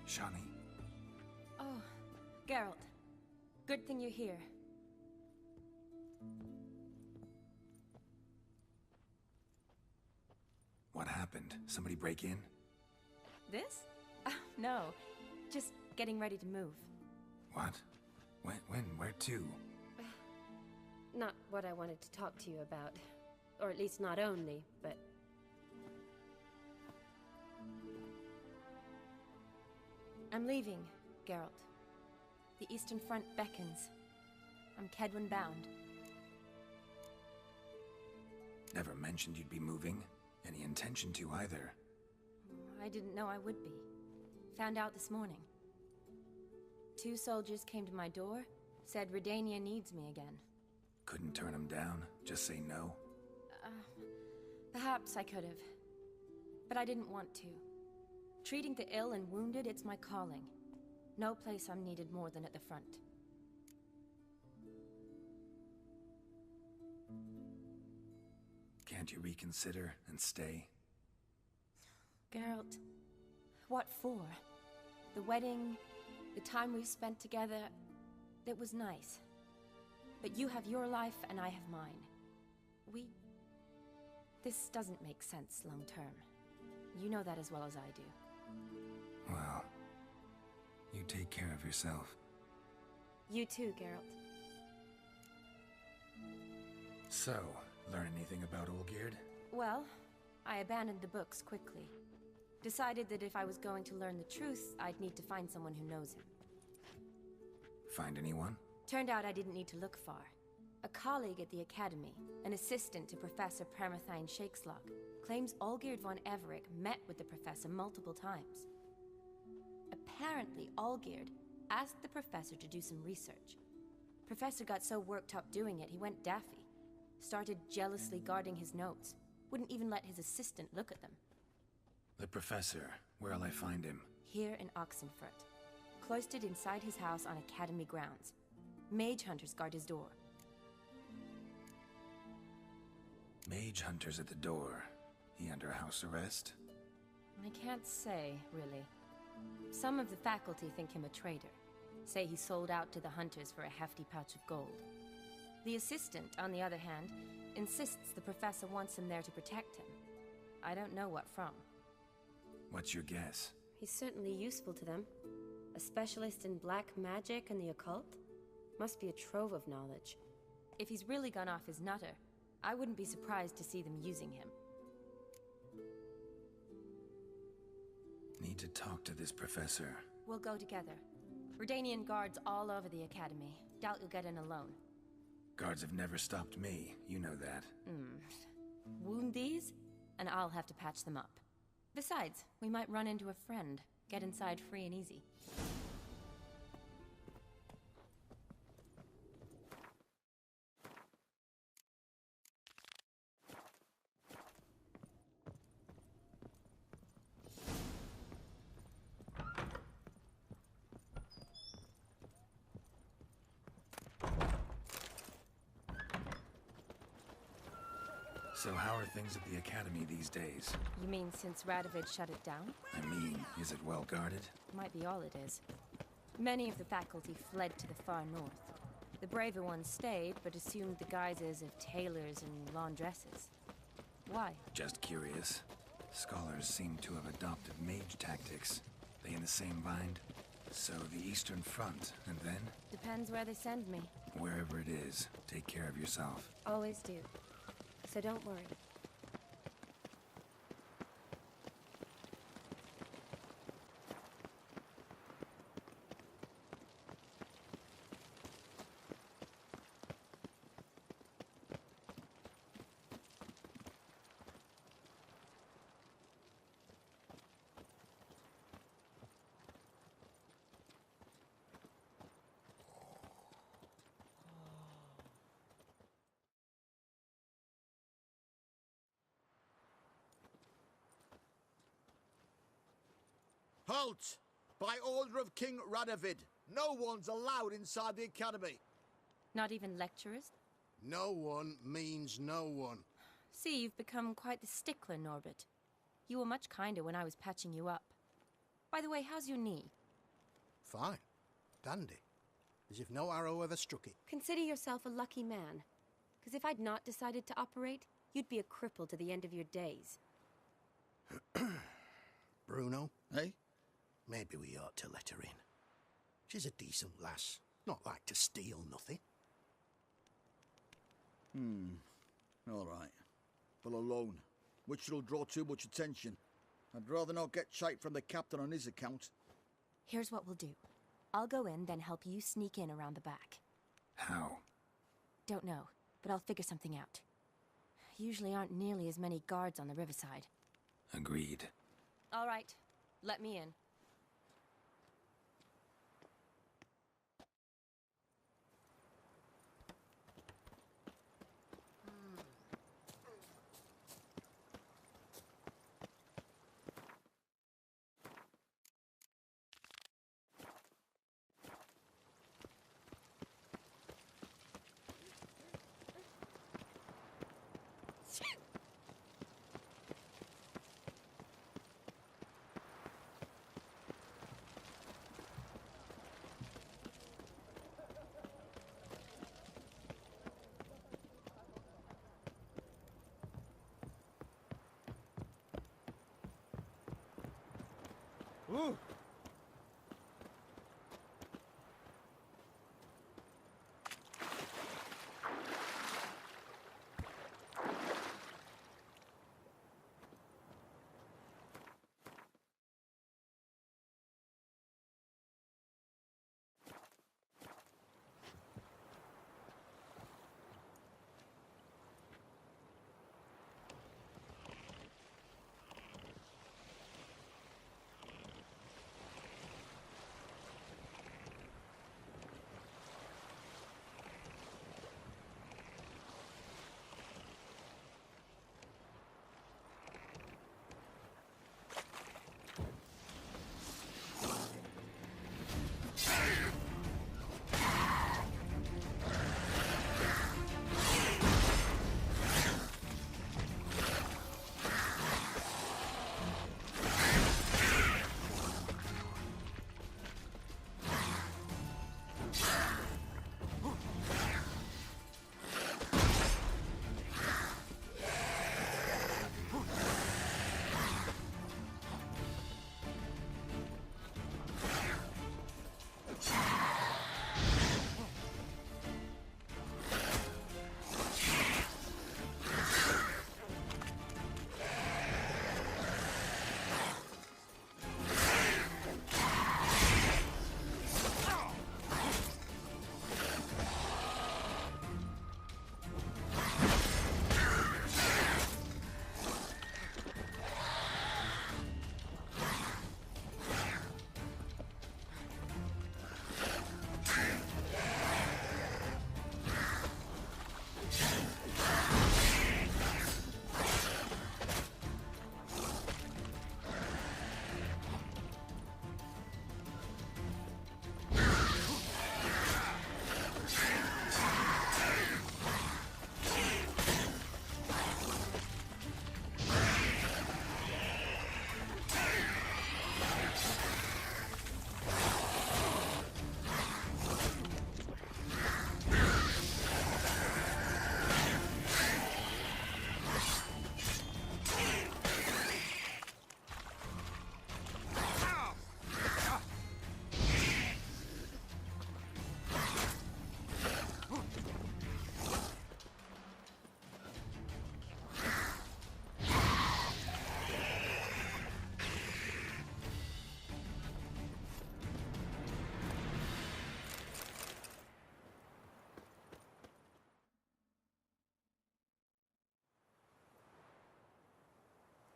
Shani. Oh, Geralt. Good thing you're here. What happened? Somebody break in? This? No. Just getting ready to move. What? When? Where to? Not what I wanted to talk to you about. Or at least not only, but... I'm leaving, Geralt. The Eastern Front beckons. I'm Kedwin bound. Never mentioned you'd be moving. Any intention to either. I didn't know I would be. Found out this morning. 2 soldiers came to my door, said Redania needs me again. Couldn't turn them down? Just say no? Perhaps I could have. But I didn't want to. Treating the ill and wounded, it's my calling. No place I'm needed more than at the front. Can't you reconsider and stay? Geralt, what for? The wedding, the time we've spent together, it was nice. But you have your life and I have mine. This doesn't make sense long term. You know that as well as I do. Well, you take care of yourself. You too, Geralt. So, learn anything about Olgierd? Well, I abandoned the books quickly. Decided that if I was going to learn the truth, I'd need to find someone who knows him. Find anyone? Turned out I didn't need to look far. A colleague at the Academy, an assistant to Professor Premethine Shakeslog, claims Olgierd von Everec met with the professor multiple times. Apparently, Olgierd asked the professor to do some research. Professor got so worked up doing it, he went daffy. Started jealously guarding his notes. Wouldn't even let his assistant look at them. The professor. Where'll I find him? Here in Oxenfurt. Cloistered inside his house on Academy grounds. Mage hunters guard his door. Mage hunters at the door. He under house arrest? I can't say, really. Some of the faculty think him a traitor. Say he sold out to the hunters for a hefty pouch of gold. The assistant, on the other hand, insists the professor wants him there to protect him. I don't know what from. What's your guess? He's certainly useful to them. A specialist in black magic and the occult? Must be a trove of knowledge. If he's really gone off his nutter, I wouldn't be surprised to see them using him. Need to talk to this professor. We'll go together. Redanian guards all over the Academy. Doubt you'll get in alone. Guards have never stopped me, you know that. Wound these, and I'll have to patch them up. Besides, we might run into a friend. Get inside free and easy. So how are things at the Academy these days? You mean since Radovid shut it down? I mean, is it well guarded? Might be all it is. Many of the faculty fled to the far north. The braver ones stayed, but assumed the guises of tailors and laundresses. Why? Just curious. Scholars seem to have adopted mage tactics. They in the same bind? So the Eastern Front, and then? Depends where they send me. Wherever it is, take care of yourself. Always do. So don't worry. Halt! By order of King Radovid, no one's allowed inside the Academy. Not even lecturers? No one means no one. See, you've become quite the stickler, Norbert. You were much kinder when I was patching you up. By the way, how's your knee? Fine. Dandy. As if no arrow ever struck it. Consider yourself a lucky man. Because if I'd not decided to operate, you'd be a cripple to the end of your days. Bruno, Eh? maybe we ought to let her in. She's a decent lass. Not like to steal nothing. All right. But alone, which will draw too much attention. I'd rather not get shite from the captain on his account. Here's what we'll do. I'll go in, then help you sneak in around the back. How? Don't know, but I'll figure something out. Usually aren't nearly as many guards on the riverside. Agreed. All right, let me in. Ooh!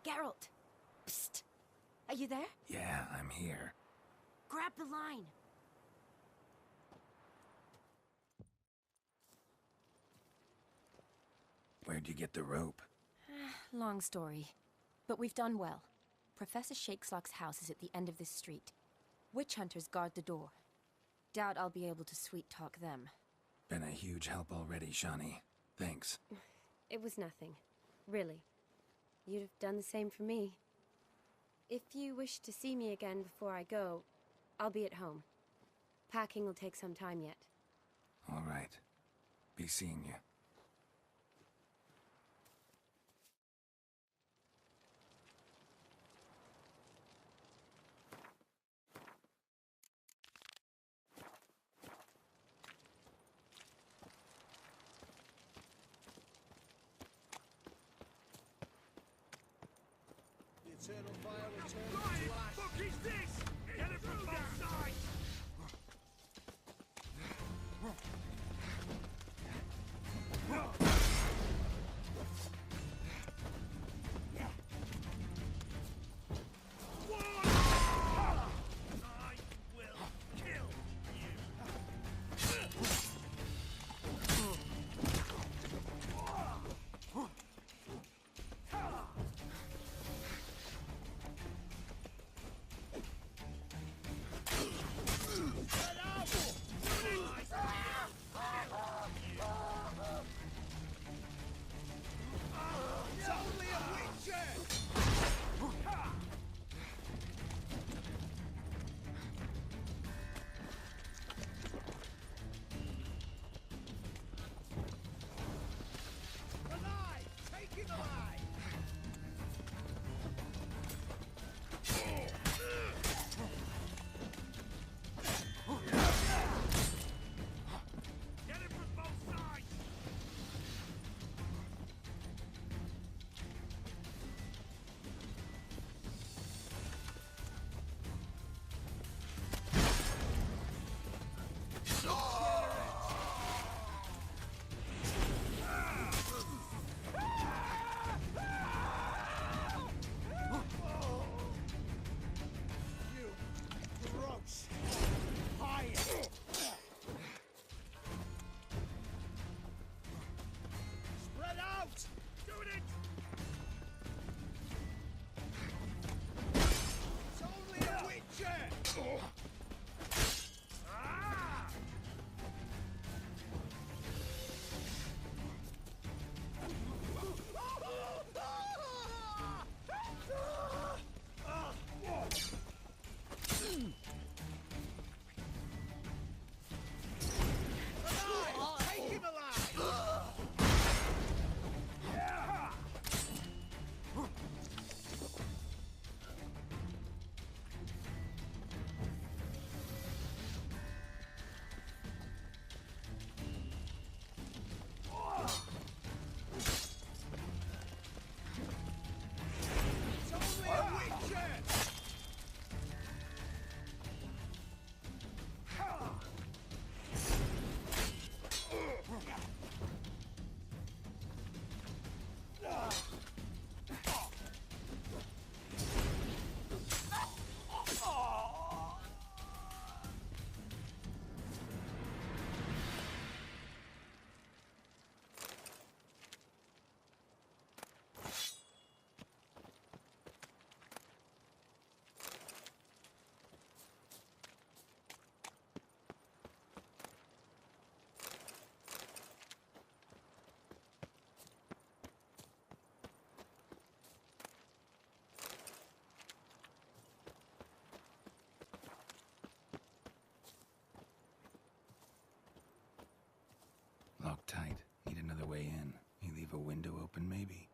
Geralt! Psst! Are you there? Yeah, I'm here. Grab the line! Where'd you get the rope? Long story. But we've done well. Professor Shakeslock's house is at the end of this street. Witch hunters guard the door. Doubt I'll be able to sweet-talk them. Been a huge help already, Shani. Thanks. It was nothing. Really. You'd have done the same for me. If you wish to see me again before I go, I'll be at home. Packing will take some time yet. All right. Be seeing you. The eternal fire will turn into ash. Fuck is this? Get it from both sides! I will kill It's only a witcher! Alive! Take him alive! Get it from both sides! You gross fire! Spread out! Doing it! It's only a witcher! Ah! Alive! Take him alive! It's only a witcher! Locked tight. Need another way in. You leave a window open, maybe?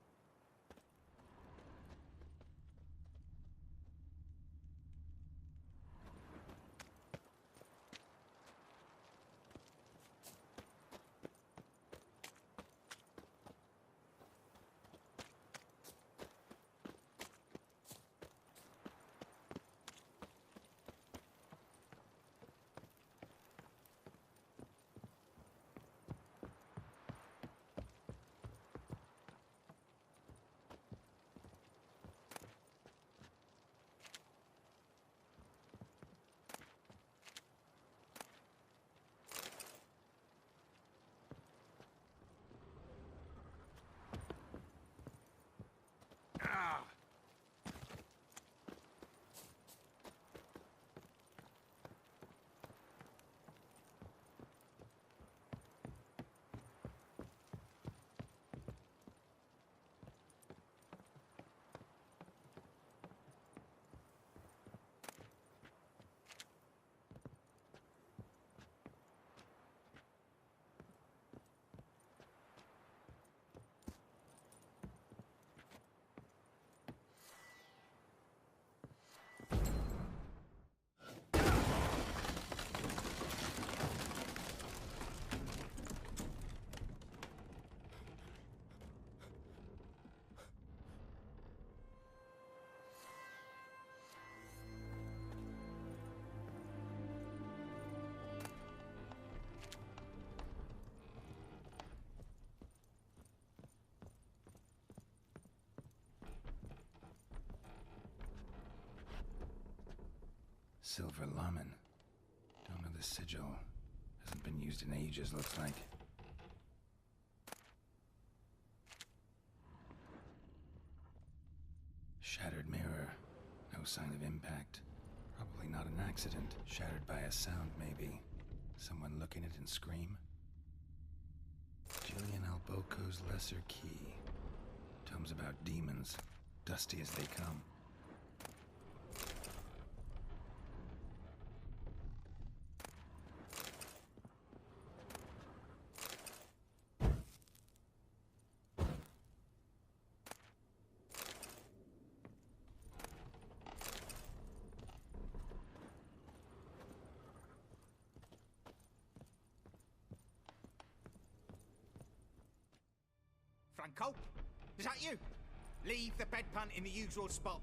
Silver Lamen. Don't know the sigil. Hasn't been used in ages, looks like. Shattered mirror. No sign of impact. Probably not an accident. Shattered by a sound, maybe. Someone look in it and scream. Julian Alboco's Lesser Key. Tomes about demons. Dusty as they come. Franco? Is that you? Leave the bedpan in the usual spot.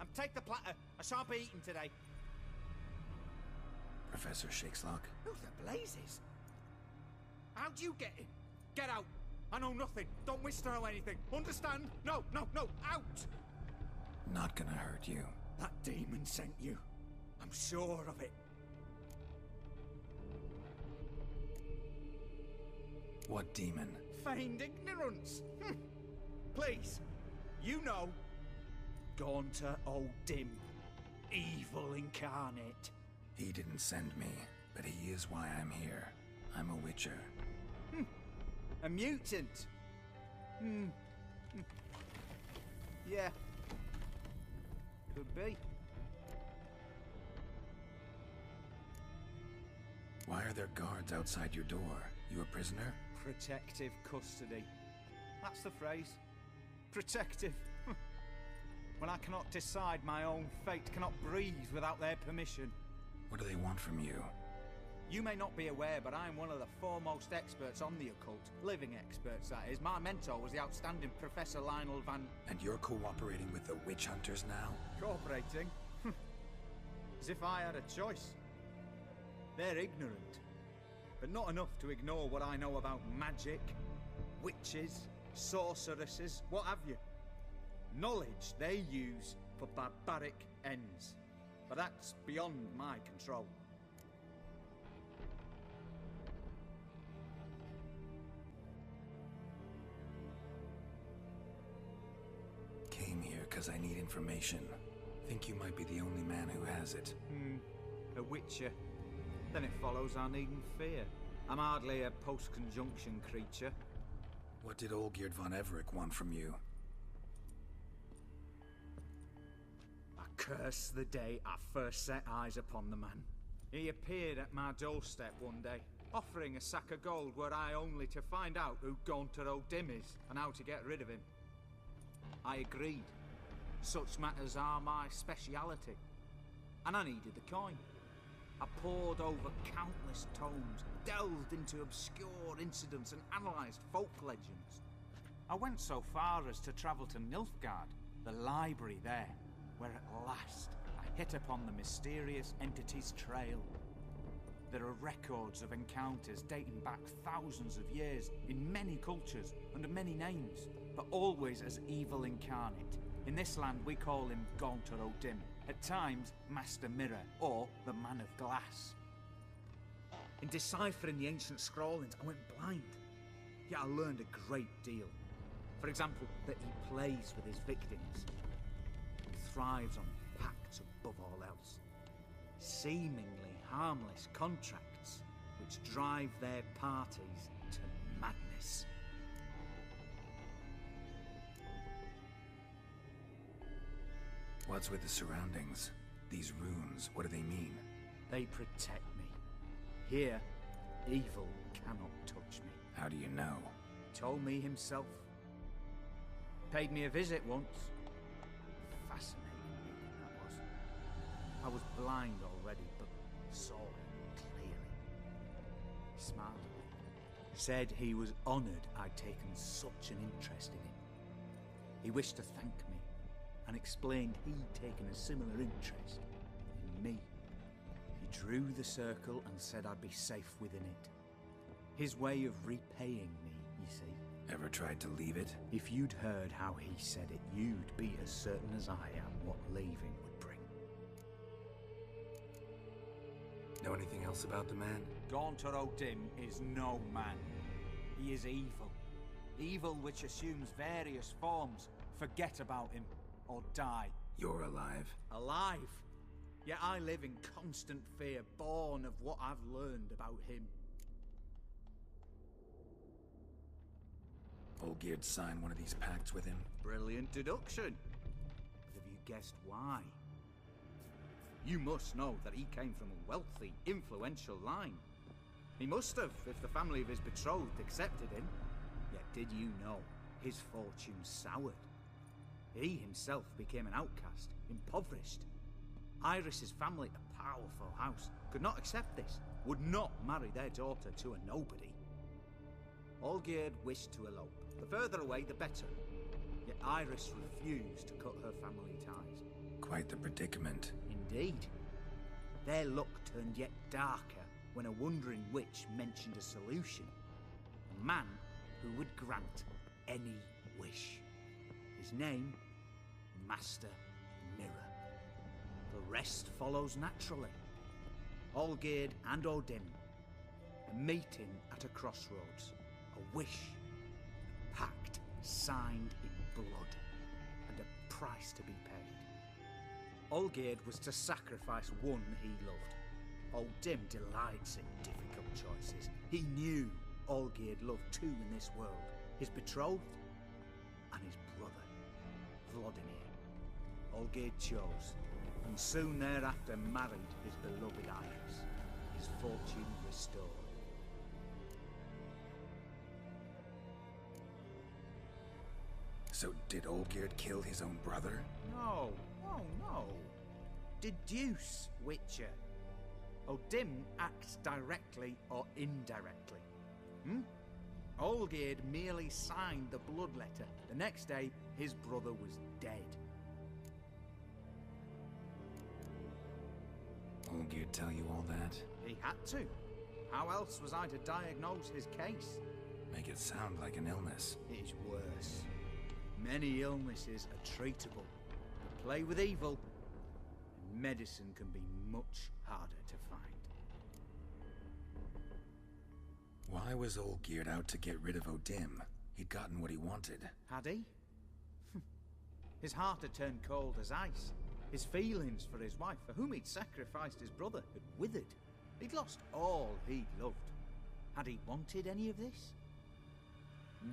And take the platter. I shan't be eating today. Professor Shakeslock? Who the blazes? How'd you get in? Get out. I know nothing. Don't wish to know anything. Understand? No, no, no. Out! Not gonna hurt you. That demon sent you. I'm sure of it. What demon? Feigned ignorance. Please. You know. Gaunter O'Dim. Evil incarnate. He didn't send me, but he is why I'm here. I'm a witcher. A mutant. Yeah. Could be. Why are there guards outside your door? You a prisoner? Protective custody. That's the phrase. Protective. When I cannot decide my own fate, cannot breathe without their permission. What do they want from you? You may not be aware, but I'm one of the foremost experts on the occult. Living experts, that is. My mentor was the outstanding Professor Lionel Van... And you're cooperating with the witch hunters now? Cooperating? As if I had a choice. They're ignorant. But not enough to ignore what I know about magic, witches, sorceresses, what have you. Knowledge they use for barbaric ends. But that's beyond my control. Came here because I need information. Think you might be the only man who has it. A witcher. Then it follows I needn't fear. I'm hardly a post-conjunction creature. What did Olgierd von Everec want from you? I curse the day I first set eyes upon the man. He appeared at my doorstep one day, offering a sack of gold were I only to find out who Gaunter O'Dim is and how to get rid of him. I agreed. Such matters are my speciality. And I needed the coin. I pored over countless tomes, delved into obscure incidents and analysed folk legends. I went so far as to travel to Nilfgaard, the library there, where at last I hit upon the mysterious entity's trail. There are records of encounters dating back thousands of years in many cultures, under many names, but always as evil incarnate. In this land we call him Gaunter O'Dim, at times Master Mirror, or the Man of Glass. In deciphering the ancient scrawlings, I went blind. Yet I learned a great deal. For example, that he plays with his victims. He thrives on pacts above all else. Seemingly harmless contracts which drive their parties to madness. What's with the surroundings? These runes, what do they mean? They protect me. Here, evil cannot touch me. How do you know? He told me himself. Paid me a visit once. Fascinating meeting that was. I was blind already, but saw him clearly. He smiled at me. Said he was honoured I'd taken such an interest in him. He wished to thank me, and explained he'd taken a similar interest in me. He drew the circle and said I'd be safe within it. His way of repaying me, you see. Ever tried to leave it? If you'd heard how he said it, you'd be as certain as I am what leaving would bring. Know anything else about the man? Gaunter O'Dim is no man. He is evil. Evil which assumes various forms. Forget about him, or die. You're alive. Alive? Yet I live in constant fear, born of what I've learned about him. Olgierd signed one of these pacts with him? Brilliant deduction. But have you guessed why? You must know that he came from a wealthy, influential line. He must have, if the family of his betrothed accepted him. Yet did you know his fortune soured? He himself became an outcast, impoverished. Iris's family, a powerful house, could not accept this, would not marry their daughter to a nobody. Olgierd wished to elope. The further away, the better. Yet Iris refused to cut her family ties. Quite the predicament. Indeed. Their luck turned yet darker when a wandering witch mentioned a solution. A man who would grant any wish. His name, Master Mirror. The rest follows naturally. Olgierd and O'Dim, a meeting at a crossroads, a wish, a pact signed in blood, and a price to be paid. Olgierd was to sacrifice one he loved. O'Dim delights in difficult choices. He knew Olgierd loved two in this world, his betrothed and his brother, Vladimir. Olgierd chose, and soon thereafter married his beloved Iris, his fortune restored. So did Olgierd kill his own brother? No, no. Deduce, Witcher. O'Dim acts directly or indirectly. Olgierd merely signed the blood letter. The next day, his brother was dead. Olgierd tell you all that? He had to. How else was I to diagnose his case? Make it sound like an illness. It is worse. Many illnesses are treatable. But play with evil, and medicine can be much harder to find. Why was Olgierd out to get rid of O'Dim? He'd gotten what he wanted. Had he? His heart had turned cold as ice. His feelings for his wife, for whom he'd sacrificed his brother, had withered. He'd lost all he'd loved. Had he wanted any of this?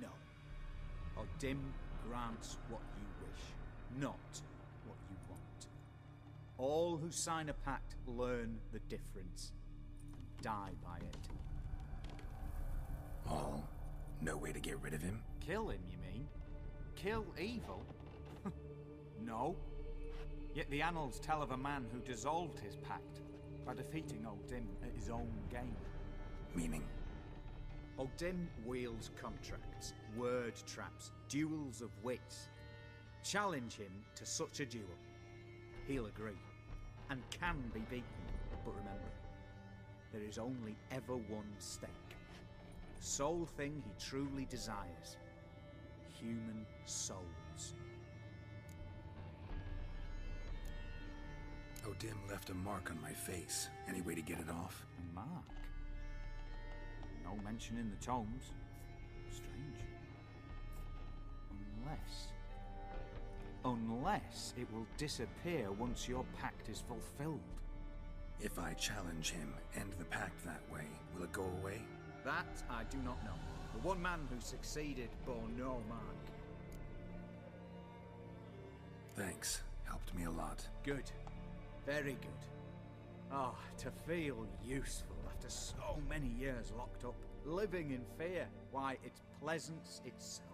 No. O'Dim grants what you wish, not what you want. All who sign a pact learn the difference and die by it. All? No way to get rid of him? Kill him, you mean? Kill evil? No. Yet the annals tell of a man who dissolved his pact by defeating O'Dim at his own game. Meaning? O'Dim wields contracts, word traps, duels of wits. Challenge him to such a duel. He'll agree, and can be beaten. But remember, there is only ever one stake. The sole thing he truly desires. Human souls. O'Dim left a mark on my face. Any way to get it off? A mark? No mention in the tomes. Strange. Unless it will disappear once your pact is fulfilled. If I challenge him, end the pact that way, will it go away? That I do not know. The one man who succeeded bore no mark. Thanks. Helped me a lot. Good. Very good. Oh, to feel useful after so many years locked up, living in fear. Why, it's pleasance itself.